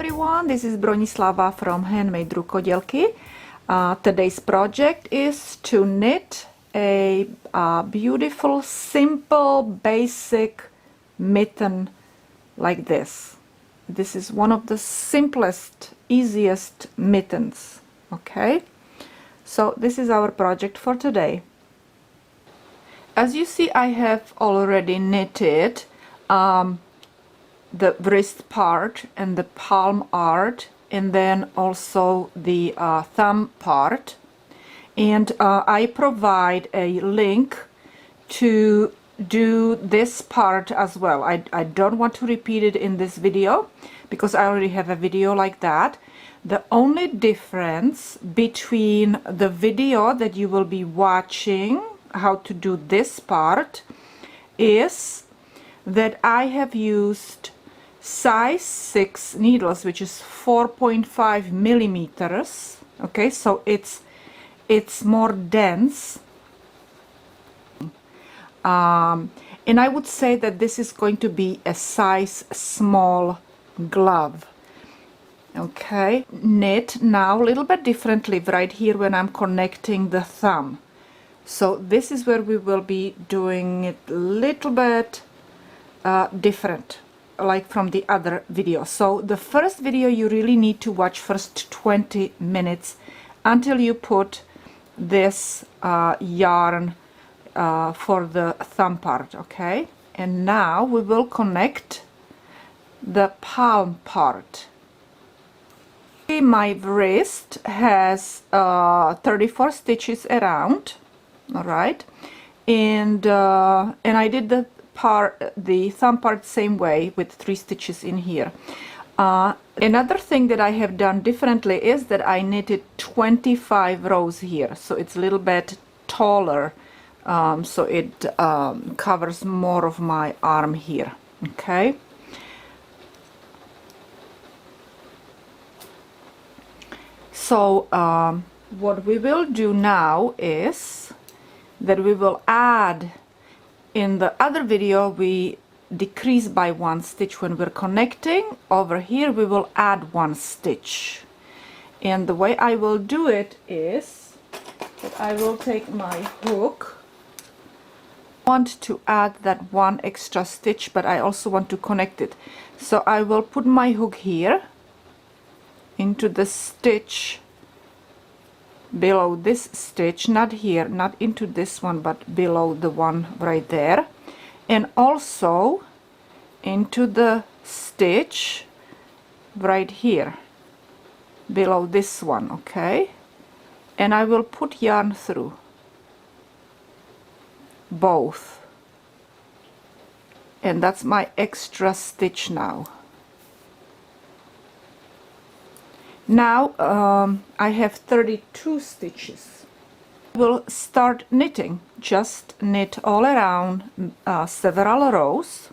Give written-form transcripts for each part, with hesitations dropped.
everyone, this is Bronislava from HandMadeRukodelky. Today's project is to knit a beautiful, simple, basic mitten like this. This is one of the simplest, easiest mittens. Okay, so this is our project for today. As you see, I have already knitted the wrist part and the palm part, and then also the thumb part, and I provide a link to do this part as well. I don't want to repeat it in this video because I already have a video like that. The only difference between the video that you will be watching how to do this part is that I have used size 6 needles, which is 4.5 millimeters. Okay, so it's more dense, and I would say that this is going to be a size small glove. Okay, knit now a little bit differently right here when I'm connecting the thumb. So this is where we will be doing it a little bit different, like from the other video. So the first video you really need to watch first 20 minutes until you put this yarn for the thumb part. Okay, and now we will connect the palm part. My wrist has 34 stitches around. All right, and I did the thumb part same way with 3 stitches in here. Another thing that I have done differently is that I knitted 25 rows here, so it's a little bit taller, so it covers more of my arm here. Okay, so what we will do now is that we will add, in the other video we decrease by 1 stitch when we're connecting. Over here we will add 1 stitch, and the way I will do it is that I will take my hook. I want to add that 1 extra stitch, but I also want to connect it, so I will put my hook here into the stitch below this stitch, not here, not into this one, but below the one right there, and also into the stitch right here below this one. Okay, and I will put yarn through both, and that's my extra stitch now. Now I have 32 stitches. We'll start knitting. Just knit all around several rows,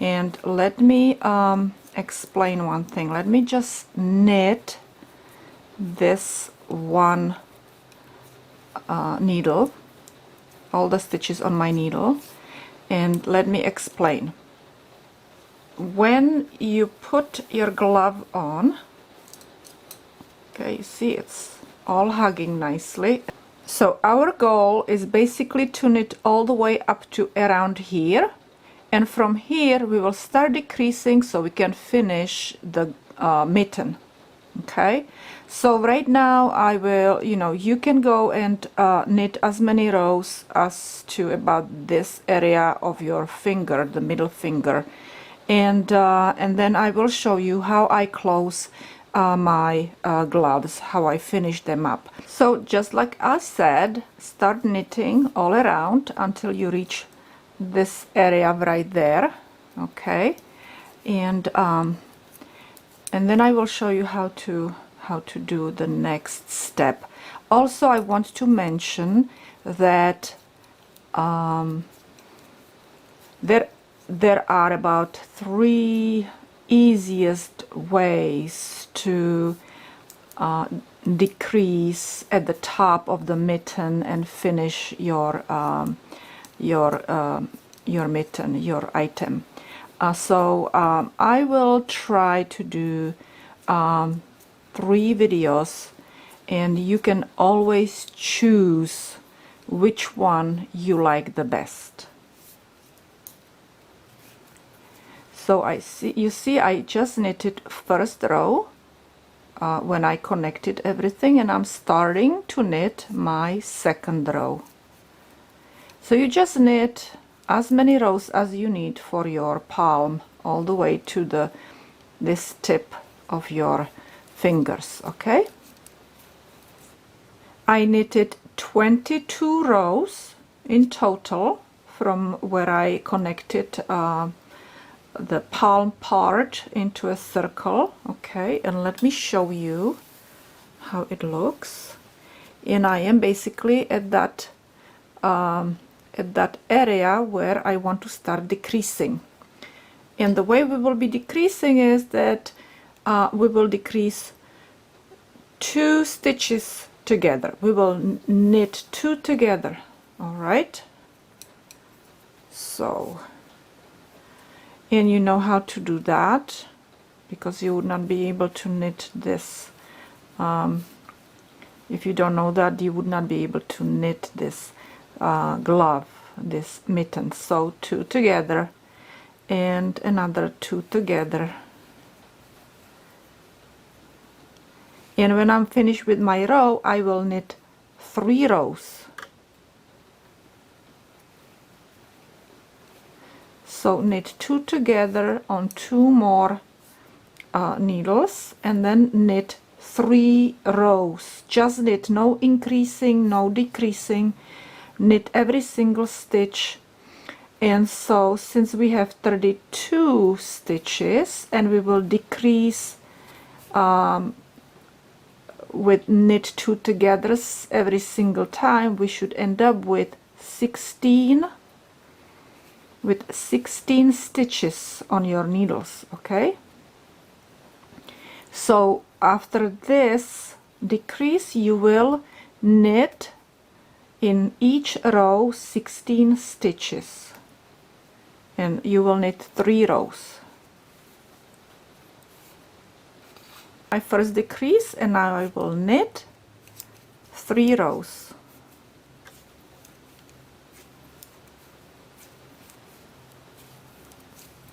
and let me explain one thing. Let me just knit this one needle, all the stitches on my needle, and let me explain. When you put your glove on, okay, you see it's all hugging nicely. So our goal is basically to knit all the way up to around here, and from here we will start decreasing so we can finish the mitten. Okay, so right now I will, you can go and knit as many rows as to about this area of your finger, the middle finger, and then I will show you how I close my gloves, how I finish them up. So just like I said, start knitting all around until you reach this area right there. Okay, and then I will show you how to do the next step. Also, I want to mention that there are about 3 easiest ways to decrease at the top of the mitten and finish your mitten, your item. I will try to do 3 videos, and you can always choose which one you like the best. So you see I just knitted first row when I connected everything, and I'm starting to knit my second row. So you just knit as many rows as you need for your palm all the way to this tip of your fingers, okay? I knitted 22 rows in total from where I connected the palm part into a circle, okay? And let me show you how it looks. And I am basically at that area where I want to start decreasing. And the way we will be decreasing is that we will decrease 2 stitches together. We will knit 2 together, all right? So, and you know how to do that, because you would not be able to knit this. If you don't know that, you would not be able to knit this glove, this mitten. So 2 together and another 2 together. And when I'm finished with my row, I will knit 3 rows. So knit 2 together on 2 more needles, and then knit 3 rows. Just knit, no increasing, no decreasing. Knit every single stitch. And so since we have 32 stitches, and we will decrease with knit 2 together every single time, we should end up with 16 stitches on your needles, okay? So after this decrease, you will knit in each row 16 stitches, and you will knit 3 rows. I first decrease, and now I will knit 3 rows.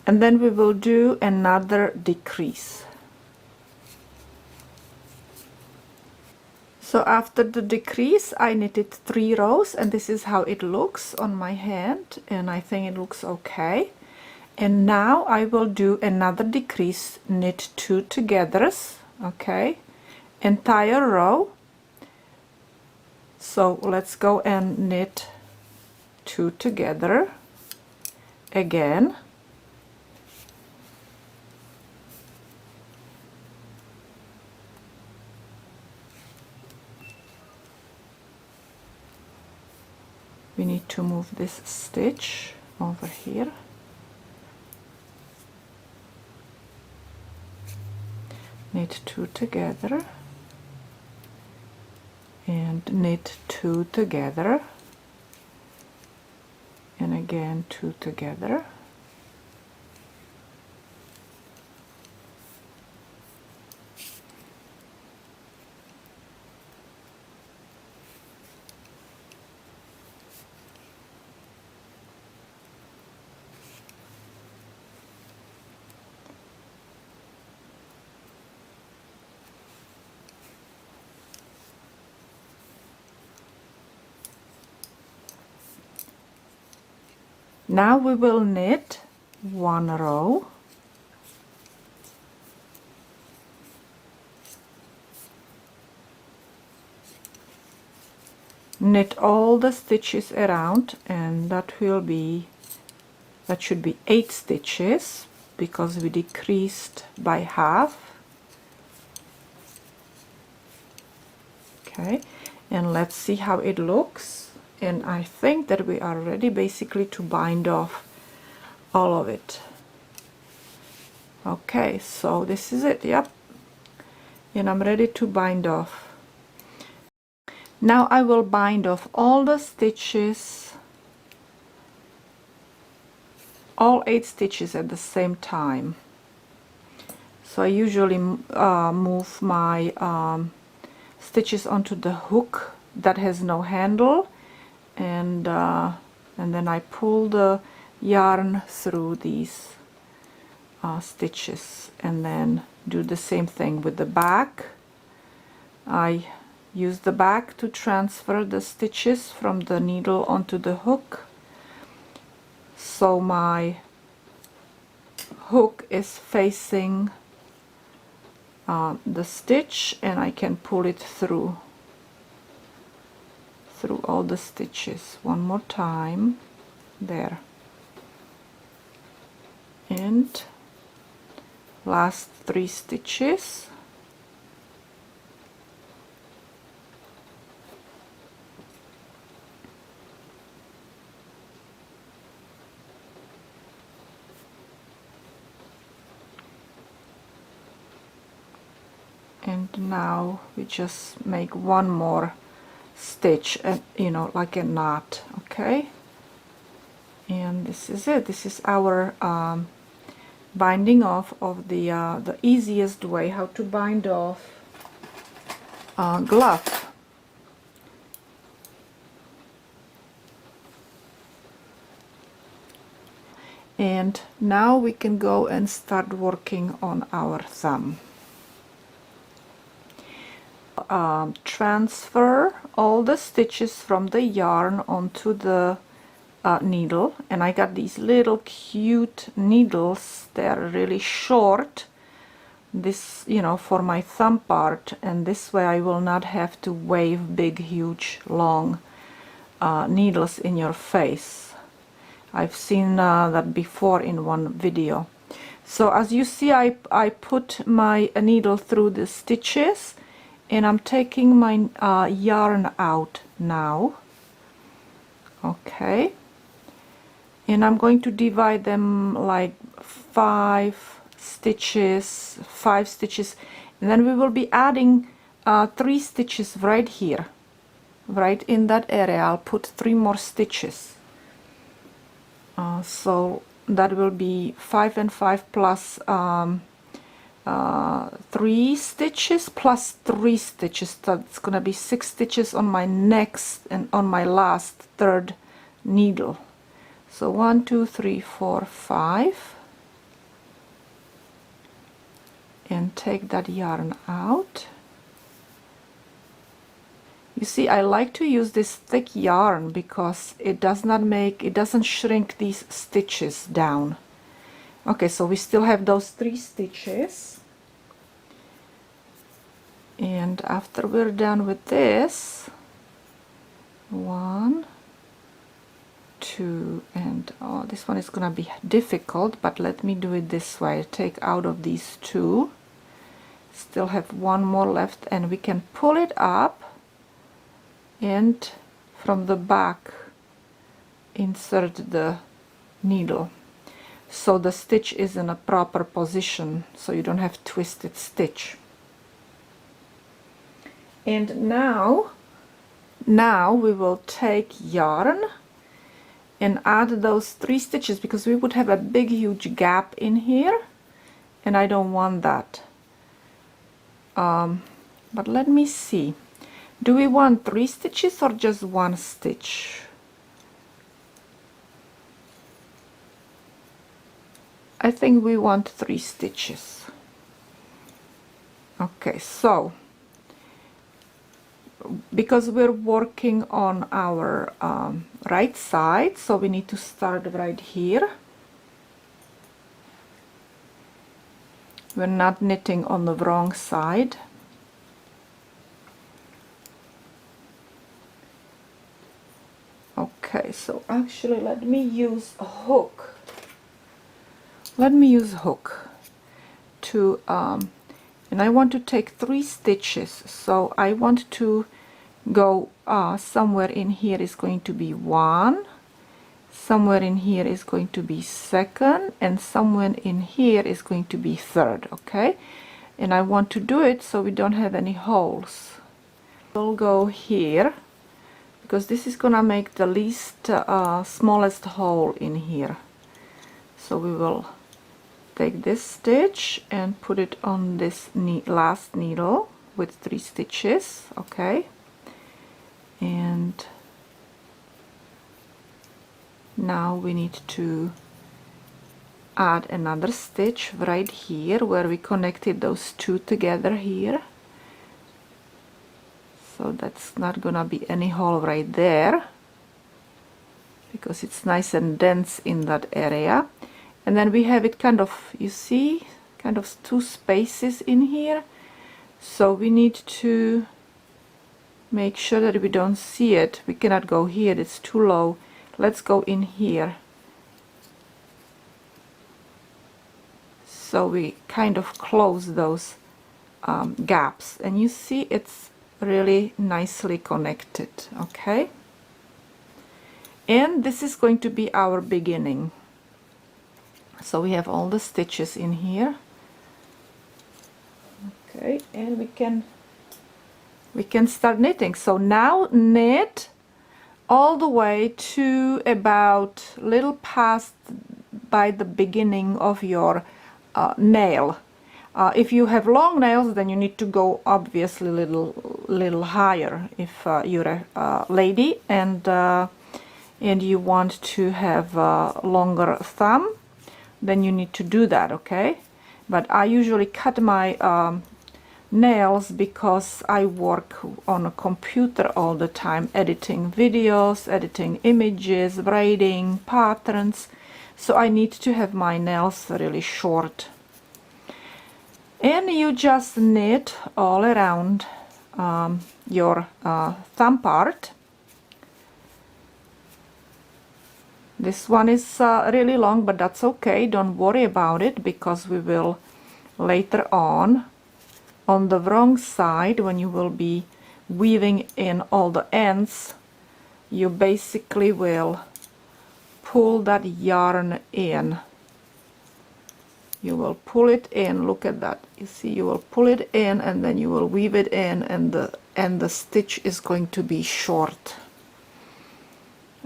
And then we will do another decrease. So after the decrease, I knitted 3 rows, and this is how it looks on my hand, and I think it looks okay. And now I will do another decrease, knit 2 togethers, okay, entire row. So let's go and knit 2 together again. We need to move this stitch over here. Knit 2 together and knit 2 together, and again 2 together. Now we will knit 1 row, knit all the stitches around, and that should be 8 stitches because we decreased by half. Okay, and let's see how it looks. And I think that we are ready basically to bind off all of it. Okay, so this is it, yep. And I'm ready to bind off. Now I will bind off all the stitches all 8 stitches at the same time. So I usually move my stitches onto the hook that has no handle, and then I pull the yarn through these stitches, and then do the same thing with the back. I use the back to transfer the stitches from the needle onto the hook, so my hook is facing the stitch, and I can pull it through all the stitches. One more time, there, and last 3 stitches. And now we just make one more stitch, and you know, like a knot. Okay, and this is it. This is our binding off of the easiest way how to bind off glove. And now we can go and start working on our thumb. Transfer all the stitches from the yarn onto the needle, and I got these little cute needles. They're really short, this, you know, for my thumb part, and this way I will not have to wave big huge long needles in your face. I've seen that before in one video. So as you see, I put my needle through the stitches, and I'm taking my yarn out now. Okay, and I'm going to divide them like 5 stitches, and then we will be adding 3 stitches right here, right in that area. I'll put 3 more stitches, so that will be 5 and 5 plus 3 stitches plus 3 stitches. That's gonna be 6 stitches on my next and on my last 3rd needle. So 1, 2, 3, 4, 5, and take that yarn out. You see, I like to use this thick yarn because it doesn't shrink these stitches down. Okay, so we still have those 3 stitches, and after we're done with this, 1, 2, and oh, this one is gonna be difficult, but let me do it this way. Take out of these 2, still have 1 more left, and we can pull it up, and from the back insert the needle, so the stitch is in a proper position, so you don't have twisted stitch. And now we will take yarn and add those 3 stitches, because we would have a big huge gap in here, and I don't want that. But let me see, do we want 3 stitches or just 1 stitch? I think we want 3 stitches. Okay, so because we're working on our right side, so we need to start right here. We're not knitting on the wrong side. Okay, so actually let me use a hook. Let me use a hook to and I want to take 3 stitches, so I want to go somewhere in here is going to be 1, somewhere in here is going to be 2nd, and somewhere in here is going to be 3rd. Okay, and I want to do it so we don't have any holes. We'll go here because this is gonna make the least smallest hole in here. So we will take this stitch and put it on this last needle with 3 stitches, okay? And now we need to add another stitch right here where we connected those 2 together here. So that's not gonna be any hole right there because it's nice and dense in that area. And then we have it kind of, you see, kind of 2 spaces in here. So we need to make sure that we don't see it. We cannot go here, it's too low. Let's go in here. So we kind of close those gaps, and you see it's really nicely connected, okay? And this is going to be our beginning. So we have all the stitches in here, okay, and we can start knitting. So now knit all the way to about little past by the beginning of your nail. If you have long nails, then you need to go obviously little higher. If you're a lady and you want to have a longer thumb, then you need to do that, okay? But I usually cut my nails because I work on a computer all the time, editing videos, editing images, writing patterns, so I need to have my nails really short. And you just knit all around your thumb part. This one is really long, but that's okay, don't worry about it, because we will later on the wrong side, when you will be weaving in all the ends, you basically will pull that yarn in. You will pull it in, look at that, you see, you will pull it in and then you will weave it in, and the stitch is going to be short,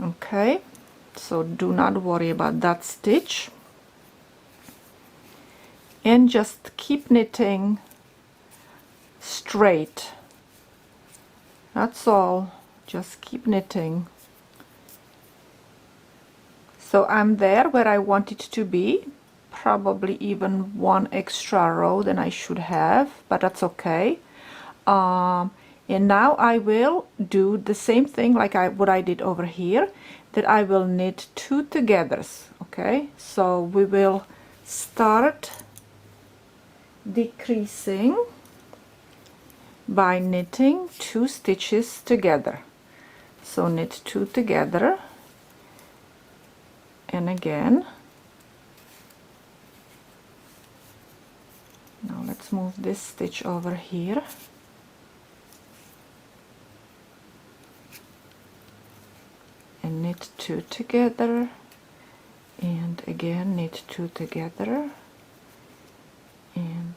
okay? So do not worry about that stitch, and just keep knitting straight. That's all, just keep knitting. So I'm there where I want it to be, probably even 1 extra row than I should have, but that's okay. And now I will do the same thing like what I did over here, that I will knit 2 togethers, okay? So we will start decreasing by knitting 2 stitches together. So knit 2 together, and again. Now let's move this stitch over here. And knit 2 together, and again knit 2 together, and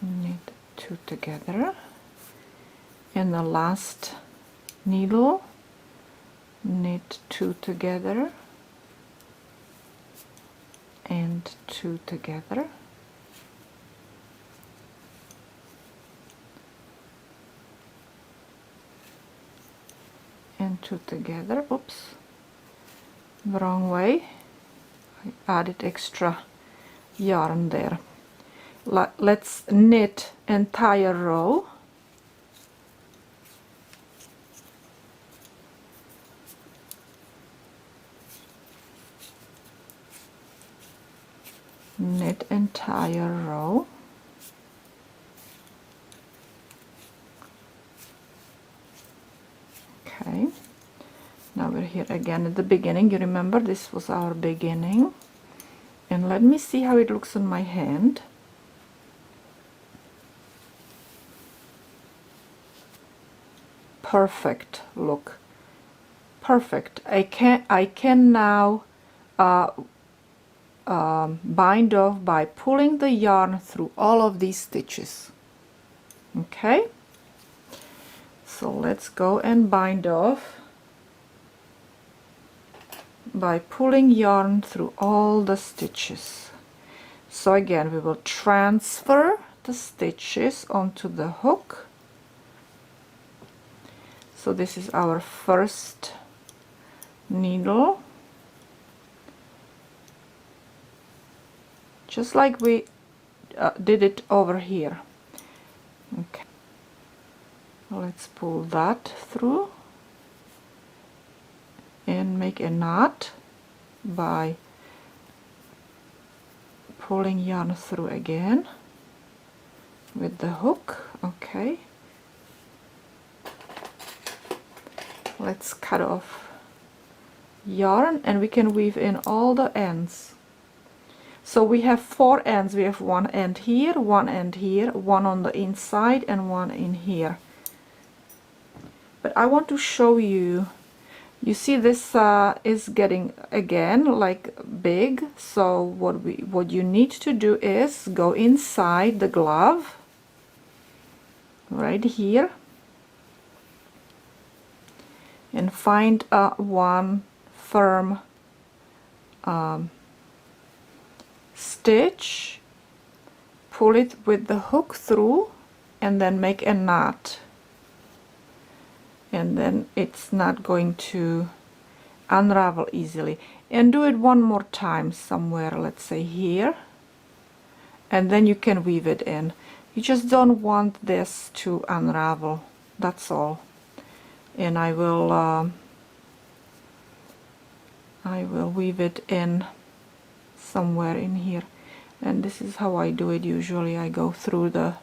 knit 2 together, and the last needle knit 2 together and 2 together, and 2 together. Oops, wrong way, I added extra yarn there. Let's knit entire row, knit entire row, okay. Now we're here again at the beginning. You remember this was our beginning, and let me see how it looks on my hand. Perfect, look, perfect. I can now bind off by pulling the yarn through all of these stitches, okay? So let's go and bind off. by pulling yarn through all the stitches. So again, we will transfer the stitches onto the hook. So this is our first needle, just like we did it over here. Okay, let's pull that through and make a knot by pulling yarn through again with the hook. Okay, let's cut off yarn and we can weave in all the ends. So we have 4 ends. We have one end here, one end here, one on the inside, and one in here. But I want to show you, you see this is getting again like big. So what you need to do is go inside the glove right here and find one firm stitch, pull it with the hook through, and then make a knot, and then it's not going to unravel easily. And do it one more time somewhere, let's say here, and then you can weave it in. You just don't want this to unravel, that's all. And I will weave it in somewhere in here, and this is how I do it usually. I go through the,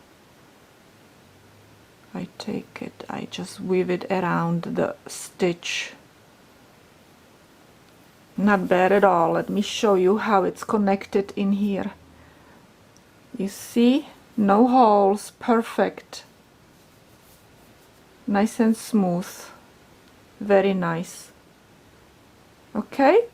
I take it, I just weave it around the stitch. Not bad at all. Let me show you how it's connected in here. You see, no holes, perfect, nice and smooth, very nice. Okay,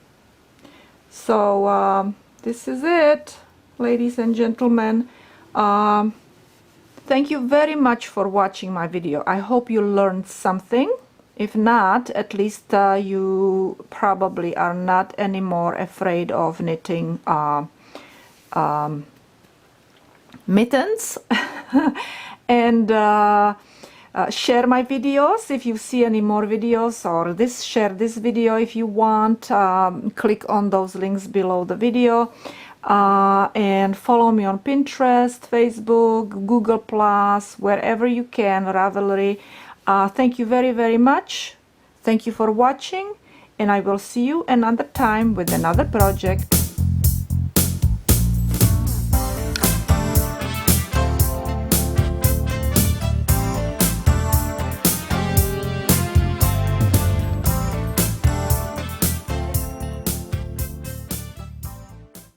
so this is it, ladies and gentlemen. Thank you very much for watching my video. I hope you learned something. If not, at least you probably are not anymore afraid of knitting mittens. And share my videos if you see any more videos, or share this video if you want. Click on those links below the video, and follow me on Pinterest, Facebook, Google+, wherever you can, Ravelry. Thank you very, very much. Thank you for watching, and I will see you another time with another project.